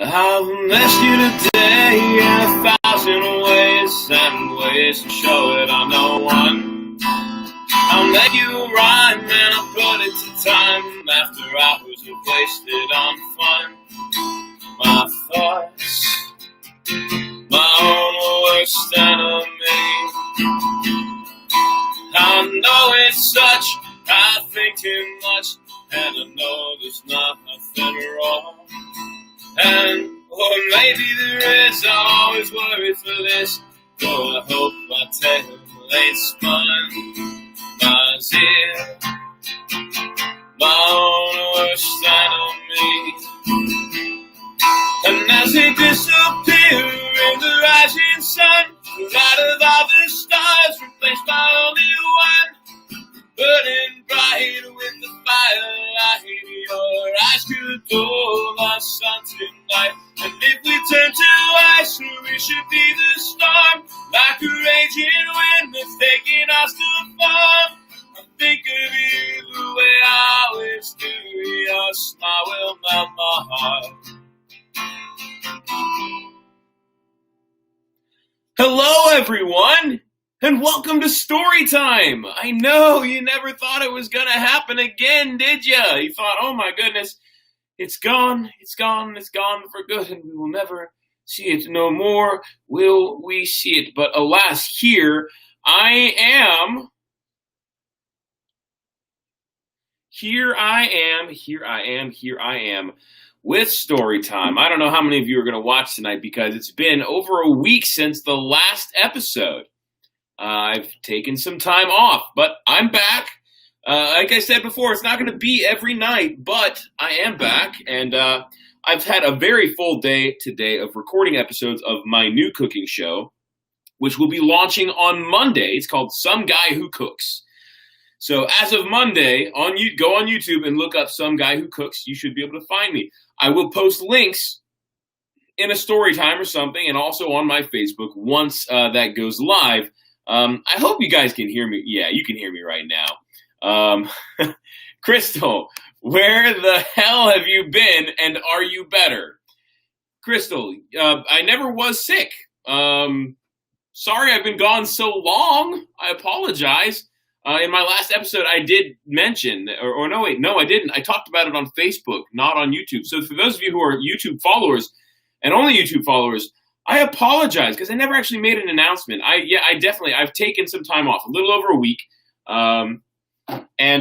I've missed you today in 1,000 ways and ways to show it on no one. I'll make you rhyme and I'll put it to time after hours are wasted on fun. My thoughts, my own worst enemy. I know it's such, I think too much, and I know there's nothing wrong. And, or maybe there is, I'll always worry for this, though I hope my tale ain't spun. My zeal, my own worst enemy. And as they disappear in the rising sun, the light of all the stars replaced by only one, burning bright with the firelight. Your eyes could dull our sun tonight, and if we turn to ice, we should be the storm, like a raging wind that's taking us to fall. I think of you the way I always do. Your smile will melt my heart. Hello, everyone, and welcome to Storytime. I know you never thought it was going to happen again, did you? You thought, oh my goodness, it's gone for good, and we will never see it no more. Will we see it? But alas, here I am. Here I am with Storytime. I don't know how many of you are going to watch tonight because it's been over a week since the last episode. I've taken some time off, but I'm back. Like I said before, it's not going to be every night, but I am back, and I've had a very full day today of recording episodes of my new cooking show, which will be launching on Monday. It's called Some Guy Who Cooks. So as of Monday, go on YouTube and look up Some Guy Who Cooks. You should be able to find me. I will post links in a story time or something, and also on my Facebook once that goes live. I hope you guys can hear me. Yeah, you can hear me right now. Crystal, where the hell have you been, and are you better? Crystal, I never was sick. Sorry I've been gone so long. I apologize. In my last episode, I did mention, I didn't. I talked about it on Facebook, not on YouTube. So for those of you who are YouTube followers, and only YouTube followers, I apologize because I never actually made an announcement. I've taken some time off, a little over a week, and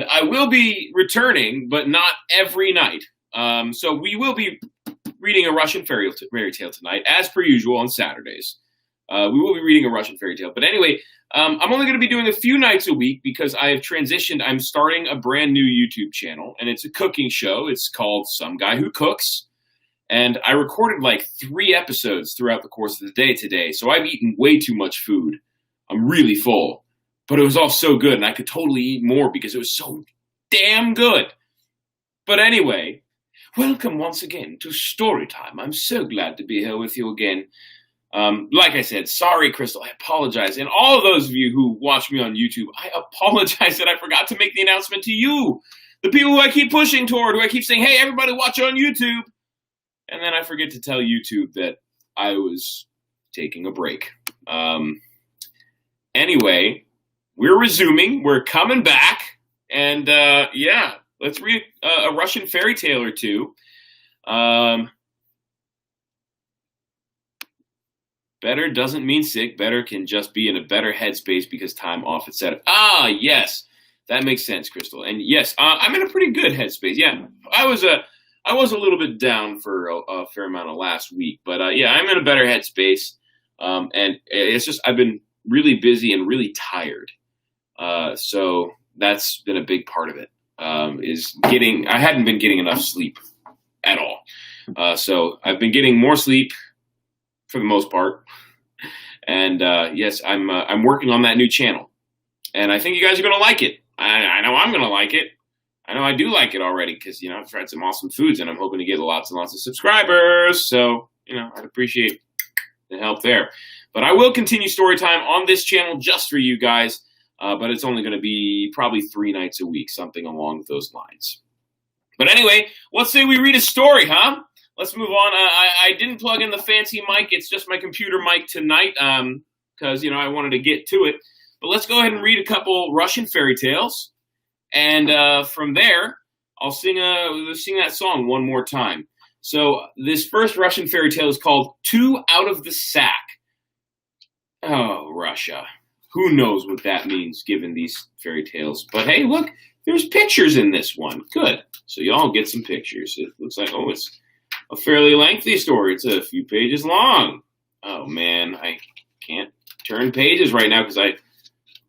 I will be returning, but not every night. So we will be reading a Russian fairy tale tonight, as per usual on Saturdays. We will be reading a Russian fairy tale. But anyway, I'm only going to be doing a few nights a week because I have transitioned. I'm starting a brand new YouTube channel, and it's a cooking show. It's called Some Guy Who Cooks. And I recorded like 3 episodes throughout the course of the day today, so I've eaten way too much food. I'm really full. But it was all so good, and I could totally eat more because it was so damn good. But anyway, welcome once again to Storytime. I'm so glad to be here with you again. Like I said, sorry, Crystal, I apologize. And all of those of you who watch me on YouTube, I apologize that I forgot to make the announcement to you. The people who I keep pushing toward, who I keep saying, hey, everybody watch on YouTube. And then I forget to tell YouTube that I was taking a break. Anyway, we're resuming. We're coming back. And let's read a Russian fairy tale or two. Better doesn't mean sick. Better can just be in a better headspace because time off, etc. Ah, yes. That makes sense, Crystal. And yes, I'm in a pretty good headspace. Yeah, I was a little bit down for a fair amount of last week. But I'm in a better headspace. And it's just I've been really busy and really tired. So that's been a big part of it. I hadn't been getting enough sleep at all. So I've been getting more sleep for the most part. And yes, I'm working on that new channel. And I think you guys are going to like it. I know I'm going to like it. I know I do like it already because, I've tried some awesome foods and I'm hoping to get lots and lots of subscribers. So, I'd appreciate the help there. But I will continue Storytime on this channel just for you guys. But it's only going to be probably 3 nights a week, something along those lines. But anyway, let's say we read a story, huh? let's move on. I didn't plug in the fancy mic. It's just my computer mic tonight because, I wanted to get to it. But let's go ahead and read a couple Russian fairy tales. And from there, I'll sing that song one more time. So this first Russian fairy tale is called Two Out of the Sack. Oh, Russia. Who knows what that means given these fairy tales. But hey, look, there's pictures in this one. Good. So y'all get some pictures. It looks like, it's a fairly lengthy story. It's a few pages long. Oh, man, I can't turn pages right now because I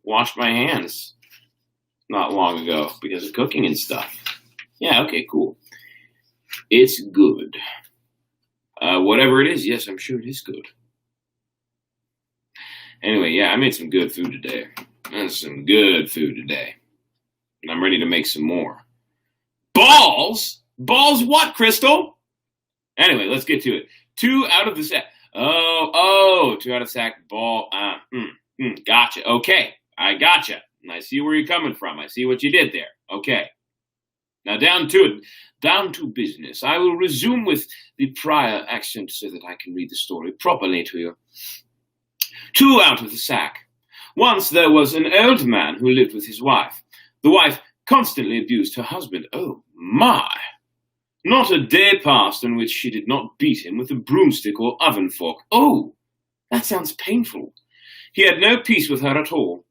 washed my hands not long ago because of cooking and stuff. Yeah, okay, cool. It's good. Whatever it is, yes, I'm sure it is good. Anyway, yeah, I made some good food today. And I'm ready to make some more. Balls? Balls what, Crystal? Anyway, let's get to it. Two out of the sack. Two out of the sack. Ball. Gotcha. Okay, I gotcha. And I see where you're coming from. I see what you did there. Okay. Now down to it. Down to business. I will resume with the prior accent so that I can read the story properly to you. Two out of the sack. Once there was an old man who lived with his wife. The wife constantly abused her husband. Oh, my! Not a day passed on which she did not beat him with a broomstick or oven fork. Oh, that sounds painful. He had no peace with her at all.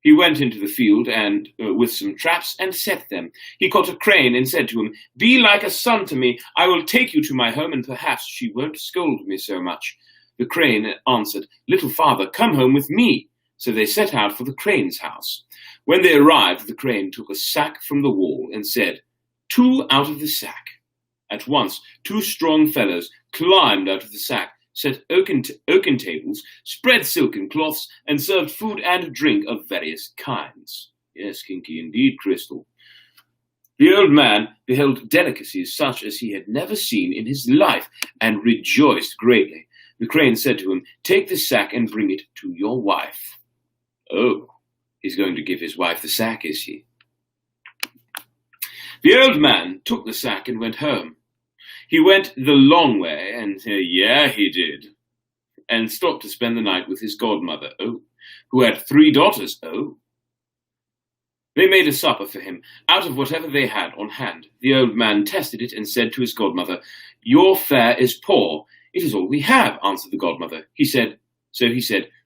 He went into the field and with some traps and set them. He caught a crane and said to him, "Be like a son to me. I will take you to my home and perhaps she won't scold me so much." The crane answered, "Little father, come home with me." So they set out for the crane's house. When they arrived, the crane took a sack from the wall and said, "Two out of the sack." At once, two strong fellows climbed out of the sack, set oaken tables, spread silken cloths, and served food and drink of various kinds. Yes, kinky indeed, Crystal. The old man beheld delicacies such as he had never seen in his life, and rejoiced greatly. The crane said to him, "Take this sack and bring it to your wife." Oh, he's going to give his wife the sack, is he? The old man took the sack and went home. He went the long way, and yeah, he did, and stopped to spend the night with his godmother, who had 3 daughters, They made a supper for him, out of whatever they had on hand. The old man tasted it and said to his godmother, "Your fare is poor. It is all we have," answered the godmother. He said,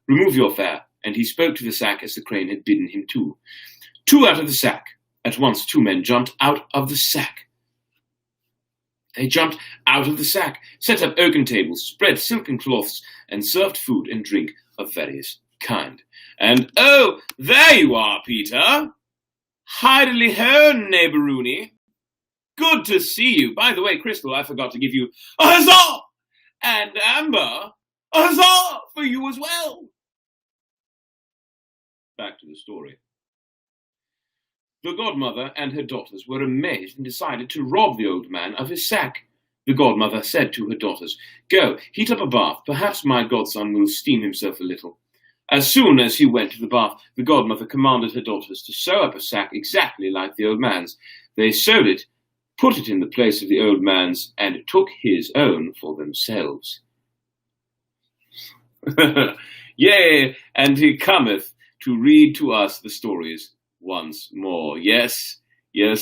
"Remove your fare," and he spoke to the sack as the crane had bidden him to. Two out of the sack. At once 2 men jumped out of the sack. They jumped out of the sack, set up oaken tables, spread silken cloths, and served food and drink of various kind. And, "Oh, there you are, Peter. Hidely ho, neighboroonie. Good to see you. By the way, Crystal, I forgot to give you a huzzah! And Amber, a huzzah for you as well." Back to the story. The godmother and her daughters were amazed and decided to rob the old man of his sack. The godmother said to her daughters, "Go, heat up a bath. Perhaps my godson will steam himself a little." As soon as he went to the bath, the godmother commanded her daughters to sew up a sack exactly like the old man's. They sewed it, put it in the place of the old man's, and took his own for themselves. Yea, and he cometh to read to us the stories once more. Yes,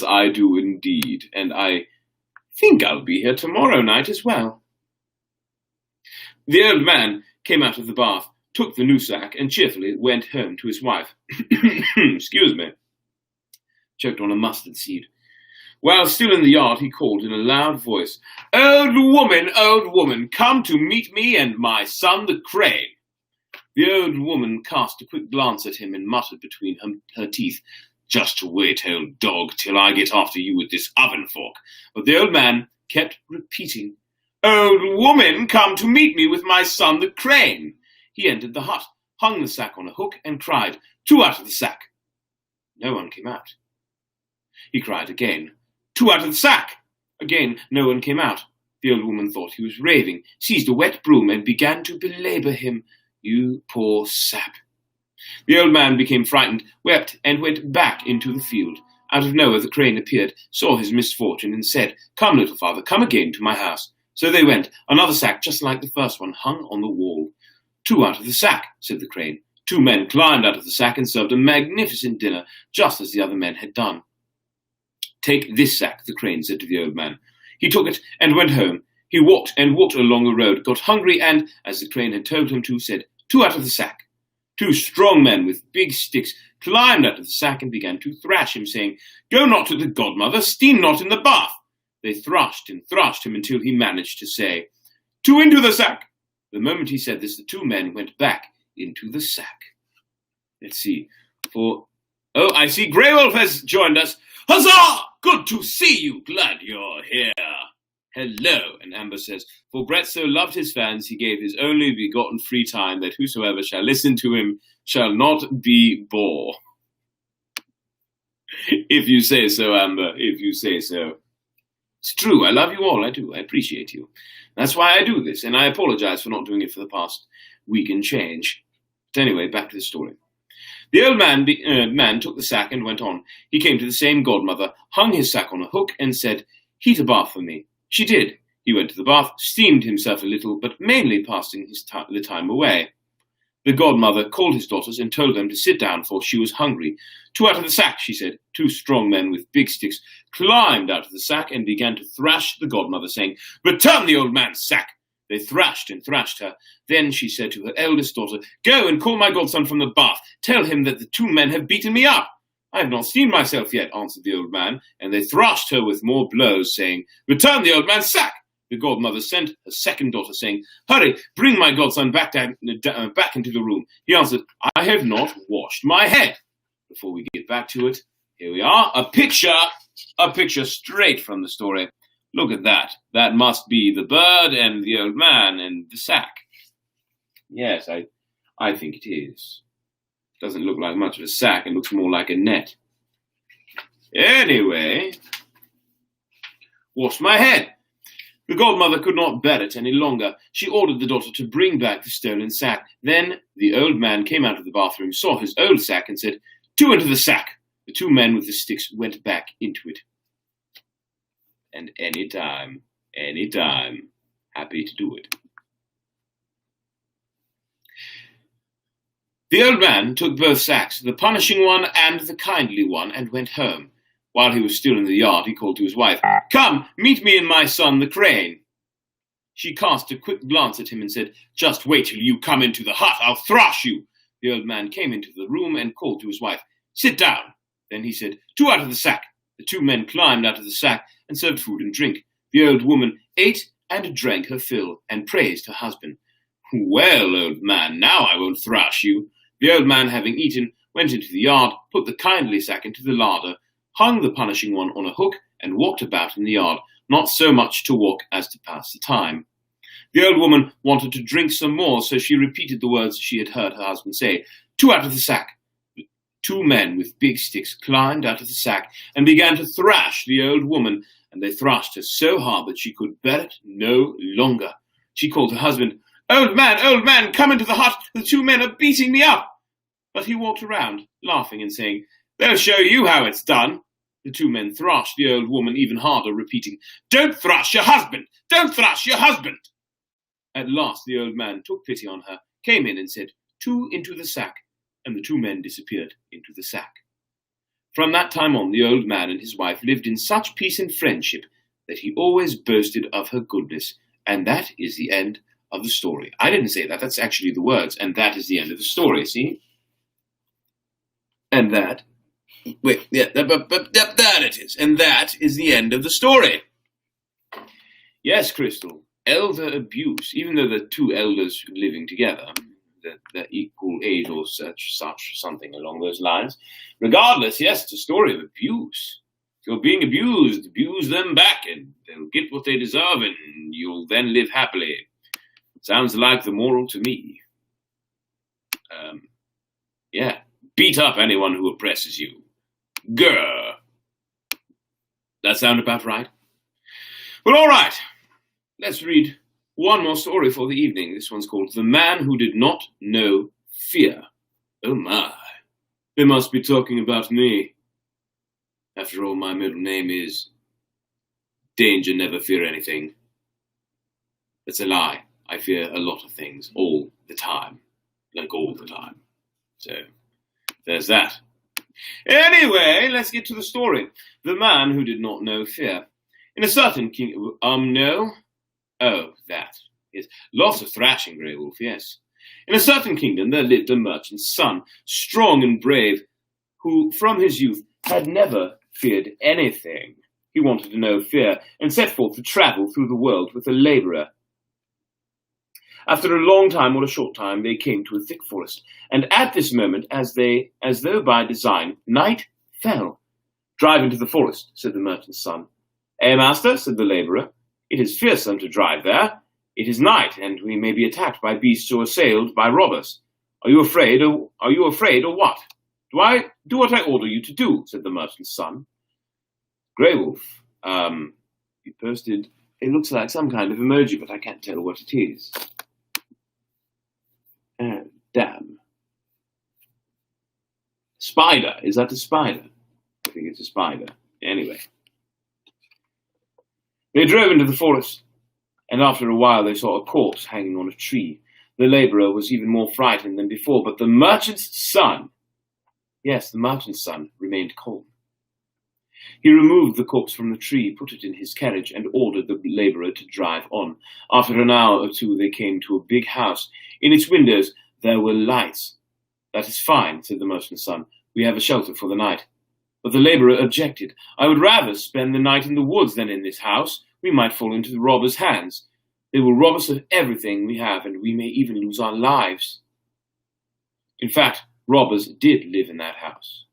I do indeed, and I think I'll be here tomorrow night as well. The old man came out of the bath, took the new sack, and cheerfully went home to his wife. Excuse me. Choked on a mustard seed. While still in the yard, he called in a loud voice, old woman, come to meet me and my son the crane." The old woman cast a quick glance at him and muttered between her teeth, "Just wait, old dog, till I get after you with this oven fork." But the old man kept repeating, "Old woman, come to meet me with my son the crane." He entered the hut, hung the sack on a hook, and cried, "Two out of the sack." No one came out. He cried again, "Two out of the sack." Again, no one came out. The old woman thought he was raving, seized a wet broom, and began to belabor him. "You poor sap." The old man became frightened, wept, and went back into the field. Out of nowhere the crane appeared, saw his misfortune, and said, "Come, little father, come again to my house." So they went. Another sack, just like the first one, hung on the wall. 2 out of the sack, said the crane. 2 men climbed out of the sack and served a magnificent dinner, just as the other men had done. Take this sack, the crane said to the old man. He took it and went home. He walked and walked along the road, got hungry, and, as the crane had told him to, said, 2 out of the sack. 2 strong men with big sticks climbed out of the sack and began to thrash him, saying, Go not to the godmother, steam not in the bath. They thrashed and thrashed him until he managed to say, 2 into the sack. The moment he said this, the 2 men went back into the sack. Let's see. I see Grey Wolf has joined us. Huzzah! Good to see you. Glad you're here. Hello. And Amber says, For Brett so loved his fans, he gave his only begotten free time, that whosoever shall listen to him shall not be bore. If you say so, Amber, if you say so. It's true. I love you all. I do. I appreciate you. That's why I do this, and I apologize for not doing it for the past week and change. But anyway, back to the story. The old man took the sack and went on. He came to the same godmother, hung his sack on a hook, and said, Heat a bath for me. She did. He went to the bath, steamed himself a little, but mainly passing the time away. The godmother called his daughters and told them to sit down, for she was hungry. 2 out of the sack, she said. 2 strong men with big sticks climbed out of the sack and began to thrash the godmother, saying, Return the old man's sack. They thrashed and thrashed her. Then she said to her eldest daughter, Go and call my godson from the bath. Tell him that the 2 men have beaten me up. I have not steamed myself yet, answered the old man, and they thrashed her with more blows, saying, Return the old man's sack. The godmother sent her second daughter, saying, Hurry, bring my godson back into the room. He answered, I have not washed my head. Before we get back to it, here we are, a picture straight from the story. Look at that. That must be the bird and the old man and the sack. Yes, I think it is. Doesn't look like much of a sack. It looks more like a net. Anyway, wash my head. The godmother could not bear it any longer. She ordered the daughter to bring back the stolen sack. Then the old man came out of the bathroom, saw his old sack, and said, 2 into the sack. The 2 men with the sticks went back into it. And any time, happy to do it. The old man took both sacks, the punishing one and the kindly one, and went home. While he was still in the yard, he called to his wife, Come, meet me and my son the crane. She cast a quick glance at him and said, Just wait till you come into the hut, I'll thrash you. The old man came into the room and called to his wife, Sit down. Then he said, 2 out of the sack. The 2 men climbed out of the sack and served food and drink. The old woman ate and drank her fill and praised her husband. Well, old man, now I won't thrash you. The old man, having eaten, went into the yard, put the kindly sack into the larder, hung the punishing one on a hook, and walked about in the yard, not so much to walk as to pass the time. The old woman wanted to drink some more, so she repeated the words she had heard her husband say, 2 out of the sack. 2 men with big sticks climbed out of the sack and began to thrash the old woman, and they thrashed her so hard that she could bear it no longer. She called her husband, Old man, come into the hut, the 2 men are beating me up. But he walked around, laughing and saying, They'll show you how it's done. The 2 men thrashed the old woman even harder, repeating, Don't thrash your husband! Don't thrash your husband! At last the old man took pity on her, came in and said, 2 into the sack, and the 2 men disappeared into the sack. From that time on, the old man and his wife lived in such peace and friendship that he always boasted of her goodness, and that is the end of the story. I didn't say that, that's actually the words, and that is the end of the story, see? And that, that it is, and that is the end of the story. Yes, Crystal, elder abuse, even though the 2 elders living together, they're equal age or such, something along those lines. Regardless, yes, it's a story of abuse. If you're being abused, abuse them back, and they'll get what they deserve, and you'll then live happily. Sounds like the moral to me. Yeah, beat up anyone who oppresses you. Grr. That sound about right? Well, all right. Let's read one more story for the evening. This one's called The Man Who Did Not Know Fear. Oh my, they must be talking about me. After all, my middle name is Danger Never Fear Anything. That's a lie. I fear a lot of things all the time. Like all the time. So, there's that. Anyway, let's get to the story. The man who did not know fear. In a certain king... no? Oh, that. Yes. Lots of thrashing, Grey Wolf, yes. In a certain kingdom there lived a merchant's son, strong and brave, who from his youth had never feared anything. He wanted to know fear, and set forth to travel through the world with a labourer. After a long time or a short time they came to a thick forest, and at this moment, as though by design, night fell. "Drive into the forest," said the merchant's son. "Eh, master," said the labourer, "it is fearsome to drive there. It is night, and we may be attacked by beasts or assailed by robbers. Are you afraid, or what?" "Do what I order you to do," said the merchant's son. Grey Wolf, he posted, it looks like some kind of emoji, but I can't tell what it is. Damn. Spider. Is that a spider? I think it's a spider. Anyway. They drove into the forest, and after a while they saw a corpse hanging on a tree. The labourer was even more frightened than before, but the merchant's son, yes, the merchant's son, remained calm. He removed the corpse from the tree, put it in his carriage, and ordered the labourer to drive on. After an hour or two they came to a big house. In its windows there were lights. "That is fine," said the merchant's son. "We have a shelter for the night." But the labourer objected. "I would rather spend the night in the woods than in this house. We might fall into the robbers' hands. They will rob us of everything we have, and we may even lose our lives." In fact, robbers did live in that house.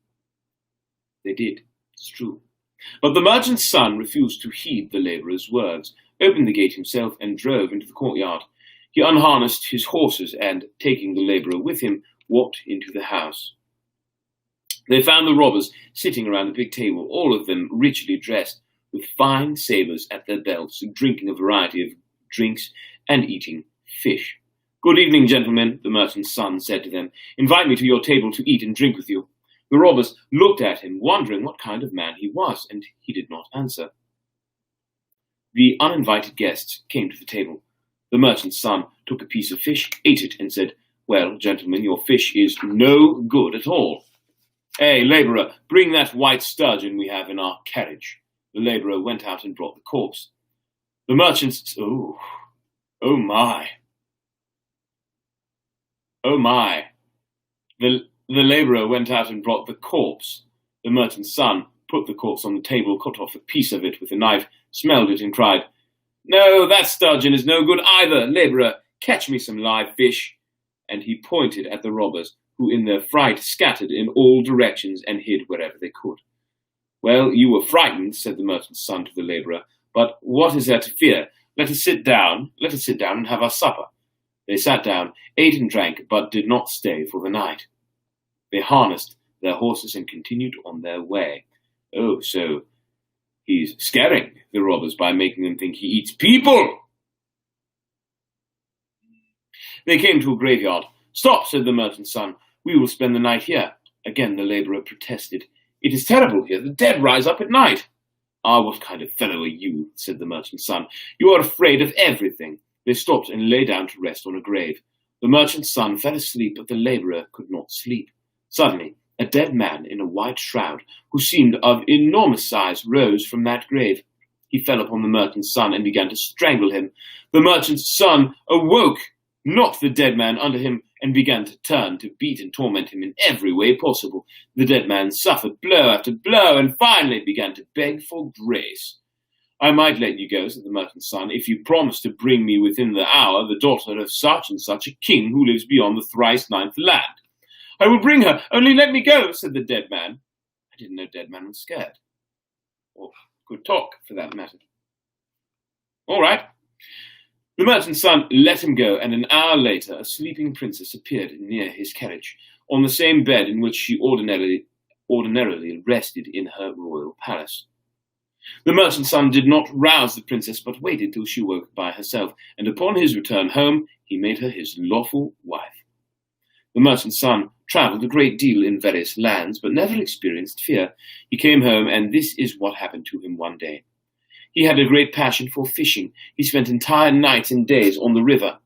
They did, it's true. But the merchant's son refused to heed the labourer's words, opened the gate himself, and drove into the courtyard. He unharnessed his horses, and, taking the labourer with him, walked into the house. They found the robbers sitting around a big table, all of them richly dressed, with fine sabres at their belts, drinking a variety of drinks and eating fish. "Good evening, gentlemen," the merchant's son said to them. "Invite me to your table to eat and drink with you." The robbers looked at him, wondering what kind of man he was, and he did not answer. The uninvited guests came to the table. The merchant's son took a piece of fish, ate it, and said, "Well, gentlemen, your fish is no good at all. Hey, labourer, bring that white sturgeon we have in our carriage." The labourer went out and brought the corpse. The merchant's... Oh my. The labourer went out and brought the corpse. The merchant's son put the corpse on the table, cut off a piece of it with a knife, smelled it, and cried, "No, that sturgeon is no good either. Labourer, catch me some live fish." And he pointed at the robbers, who in their fright scattered in all directions and hid wherever they could. "Well, you were frightened," said the merchant's son to the labourer, "but what is there to fear? Let us sit down and have our supper." They sat down, ate and drank, but did not stay for the night. They harnessed their horses and continued on their way. Oh, so he's scaring the robbers by making them think he eats people. They came to a graveyard. "Stop," said the merchant's son. "We will spend the night here." Again the labourer protested. "It is terrible here. The dead rise up at night." "Ah, what kind of fellow are you?" said the merchant's son. "You are afraid of everything." They stopped and lay down to rest on a grave. The merchant's son fell asleep, but the labourer could not sleep. Suddenly, a dead man in a white shroud, who seemed of enormous size, rose from that grave. He fell upon the merchant's son and began to strangle him. The merchant's son awoke, knocked the dead man under him, and began to turn to beat and torment him in every way possible. The dead man suffered blow after blow, and finally began to beg for grace. "I might let you go," said the merchant's son, "if you promise to bring me within the hour the daughter of such and such a king who lives beyond the thrice-ninth land." "I will bring her, only let me go," said the dead man. I didn't know dead man was scared. Or could talk, for that matter. All right. The merchant's son let him go, and an hour later a sleeping princess appeared near his carriage, on the same bed in which she ordinarily rested in her royal palace. The merchant's son did not rouse the princess, but waited till she woke by herself, and upon his return home he made her his lawful wife. The merchant's son travelled a great deal in various lands, but never experienced fear. He came home, and this is what happened to him one day. He had a great passion for fishing. He spent entire nights and days on the river.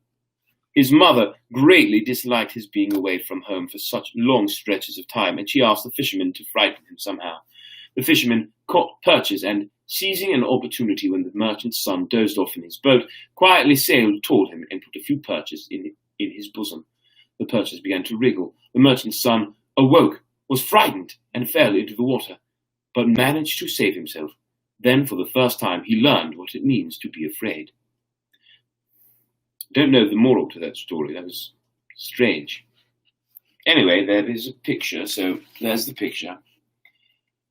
His mother greatly disliked his being away from home for such long stretches of time, and she asked the fisherman to frighten him somehow. The fisherman caught perches and, seizing an opportunity when the merchant's son dozed off in his boat, quietly sailed toward him and put a few perches in his bosom. The perches began to wriggle. The merchant's son awoke, was frightened, and fell into the water, but managed to save himself. Then, for the first time, he learned what it means to be afraid. Don't know the moral to that story. That was strange. Anyway, there is a picture, so there's the picture.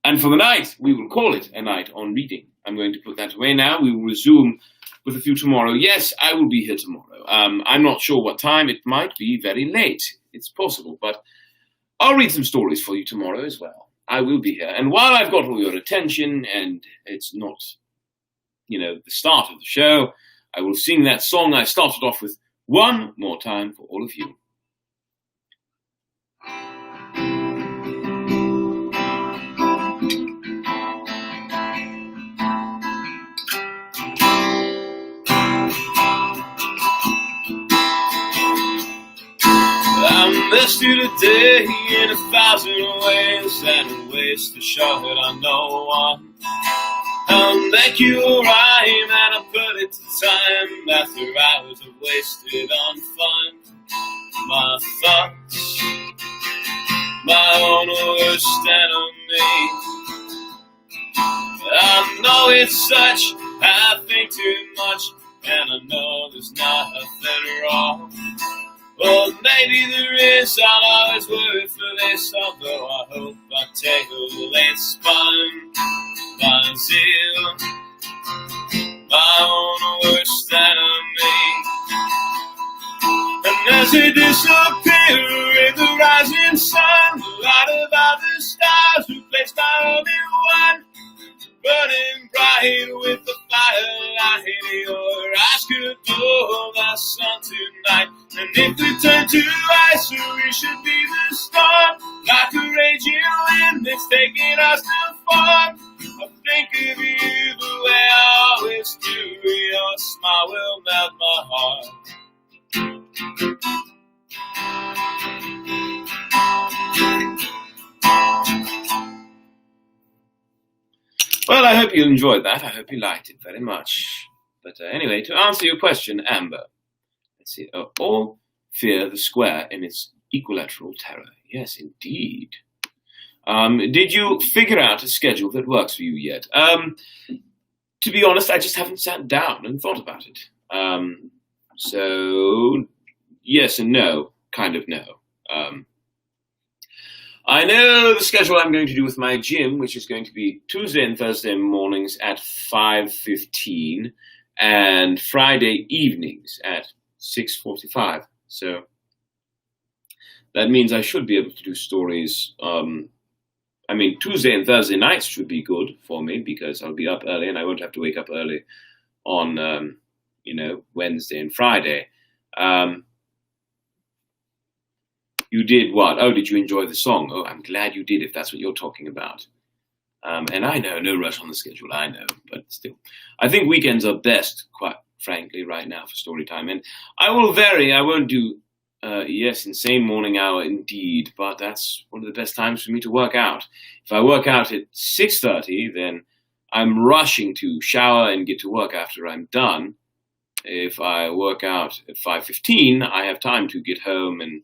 And for the night, we will call it a night on reading. I'm going to put that away now. We will resume with a few tomorrow. Yes, I will be here tomorrow. I'm not sure what time. It might be very late. It's possible, but I'll read some stories for you tomorrow as well. I will be here. And while I've got all your attention, and it's not, the start of the show, I will sing that song I started off with one more time for all of you. I missed you today in 1,000 ways, and a waste to show that I'm no one. I'll make you a rhyme, and I'll put it to time after hours of wasted on fun. My thoughts, my own worst enemy. I know it's such, I think too much, and I know there's nothing wrong. Well, maybe there is, I'll always worry for this, although I hope I take a late spun. My zeal, my own worst enemy. And as they disappear in the rising sun, the light of other stars replaced my only one. Burning bright with the firelight, your eyes could blow the sun tonight. And if we turn to ice, we should be the storm. Like a raging wind that's taking us too far. I think of you the way I always do. Your smile will melt my heart. Well, I hope you enjoyed that. I hope you liked it very much. But anyway, to answer your question, Amber, let's see. All fear the square in its equilateral terror. Yes, indeed. Did you figure out a schedule that works for you yet? To be honest, I just haven't sat down and thought about it. So, yes and no. Kind of no. I know the schedule I'm going to do with my gym, which is going to be Tuesday and Thursday mornings at 5:15 and Friday evenings at 6:45. So that means I should be able to do stories. Tuesday and Thursday nights should be good for me because I'll be up early and I won't have to wake up early on, Wednesday and Friday. You did what? Oh, did you enjoy the song? Oh, I'm glad you did if that's what you're talking about. And I know, no rush on the schedule, I know, but still. I think weekends are best, quite frankly, right now for story time. And I will vary. I won't do, insane morning hour indeed, but that's one of the best times for me to work out. If I work out at 6:30, then I'm rushing to shower and get to work after I'm done. If I work out at 5:15, I have time to get home and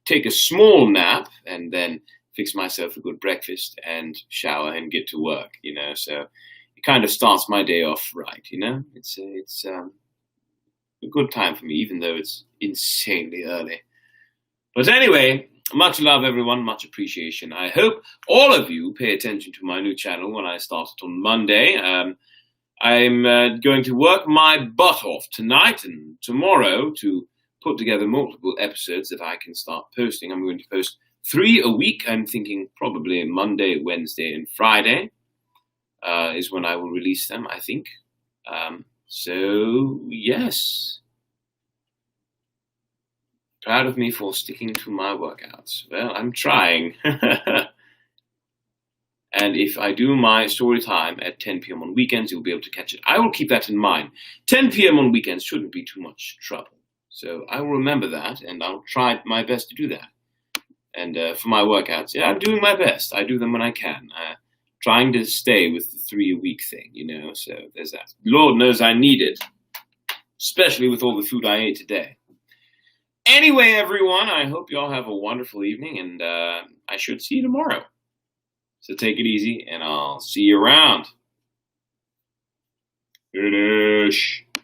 take a small nap and then fix myself a good breakfast and shower and get to work, so it kind of starts my day off right, it's a good time for me, even though it's insanely early. But anyway, much love, everyone, much appreciation. I hope all of you pay attention to my new channel when I start it on Monday. I'm going to work my butt off tonight and tomorrow to put together multiple episodes that I can start posting. I'm going to post 3 a week. I'm thinking probably Monday, Wednesday, and Friday is when I will release them, I think. So, yes. Proud of me for sticking to my workouts. Well, I'm trying. And if I do my story time at 10 p.m. on weekends, you'll be able to catch it. I will keep that in mind. 10 p.m. on weekends shouldn't be too much trouble. So I will remember that, and I'll try my best to do that. And for my workouts, yeah, I'm doing my best. I do them when I can. Trying to stay with the 3-a-week thing, so there's that. Lord knows I need it, especially with all the food I ate today. Anyway, everyone, I hope you all have a wonderful evening, and I should see you tomorrow. So take it easy, and I'll see you around. Finish.